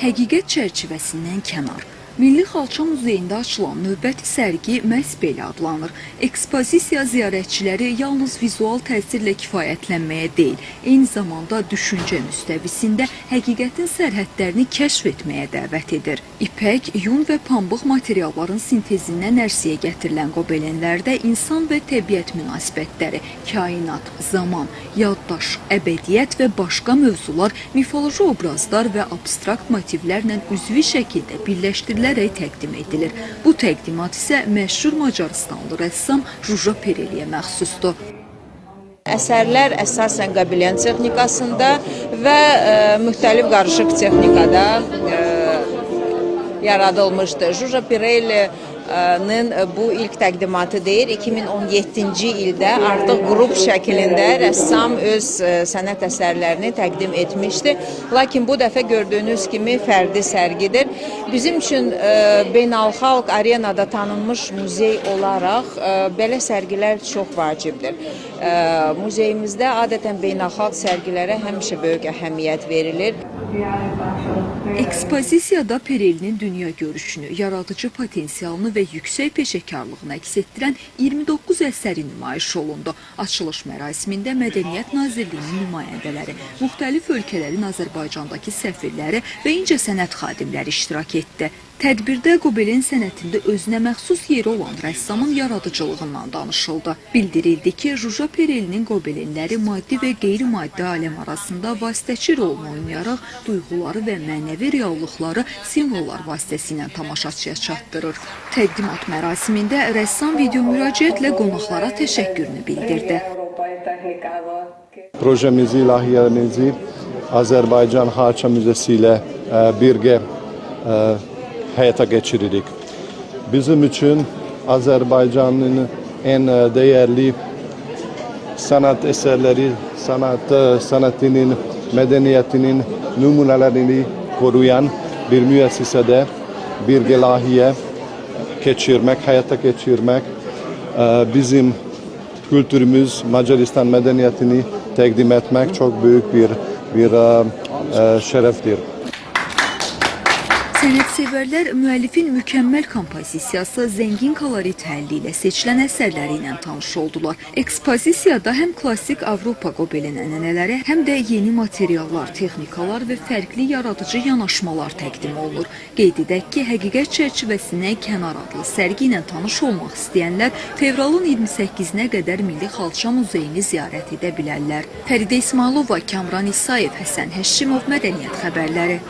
Həqiqət çərçivəsindən kənar. Milli Xalça Muzeyində açılan növbəti sərgi məhz belə adlanır. Ekspozisiya ziyarətçiləri yalnız vizual təsirlə kifayətlənməyə deyil, eyni zamanda düşüncə müstəvisində həqiqətin sərhədlərini kəşf etməyə dəvət edir. İpək, yun və pambıq materialların sintezindən ərsəyə gətirilən qobelenlərdə insan və təbiət münasibətləri, kainat, zaman, yaddaş, əbədiyyət və başqa mövzular mifoloji obrazlar və abstrakt motivlərlə üzvi şəkildə birləşdirilir. Təqdim edilir. Bu təqdimat isə məşhur Macarıstanlı rəssam Juja Pereliyə məxsusdur. Əsərlər əsasən Gobelen texnikasında və müxtəlif qarışıq texnikada yaradılmışdır. Juja Pereli'nin bu ilk təqdimatı deyir. 2017-ci ildə artıq qrup şəklində rəssam öz sənət əsərlərini təqdim etmişdi. Lakin bu dəfə gördüyünüz kimi fərdi sərgidir. Bizim üçün beynəlxalq arenada tanınmış muzey olaraq belə sərgilər çox vacibdir. Muzeyimizdə adətən beynəlxalq sərgilərə həmişə böyük əhəmiyyət verilir. Ekspozisiyada Perelinin dünya görüşünü, yaradıcı potensialını və yüksək peşəkarlığını əks etdirən 29 əsəri nümayiş olundu. Açılış mərasimində Mədəniyyət Nazirliyinin nümayəndələri, müxtəlif ölkələrin Azərbaycandakı səfirləri və incəsənət xadimləri iştirak etdi. Tədbirdə Gobelen sənətində özünə məxsus yeri olan rəssamın yaradıcılığından danışıldı. Bildirildi ki, Juja Perelinin qobelenləri maddi və qeyri-maddi aləm arasında vasitəçi rolunu oynayaraq duyğuları və mənəvi reallıqları simvollar vasitəsilə tamaşaçıya çatdırır. Təqdimat mərasimində rəssam video müraciətlə qonaqlara təşəkkürünü bildirdi. Projemizi, layihəmizi Azərbaycan Xalça Müzesi ilə birgə həyata geçiririk. Bizim için Azerbaycan'ın en değerli sanat eserleri, sanatının, medeniyetinin numunelerini koruyan bir müessesede bir lahiye geçirmek, hayata geçirmek bizim kültürümüz, Macaristan medeniyetini təqdim etmek çok büyük bir şereftir. Sənətsevərlər müəllifin mükəmməl kompozisiyası, zəngin kolorit həlli ilə seçilən əsərləri ilə tanış oldular. Ekspozisiyada həm klassik Avropa qobelen ənənələri, həm də yeni materiallar, texnikalar və fərqli yaradıcı yanaşmalar təqdim olunur. Qeyd edək ki, həqiqət çərçivəsində Kənar adlı sərgi ilə tanış olmaq istəyənlər fevralın 28-nə qədər Milli Xalça Muzeyini ziyarət edə bilərlər. Fəridə İsmailova, Kamran İsayev, Həsən Həşimov, Mədəniyyət xəbərləri.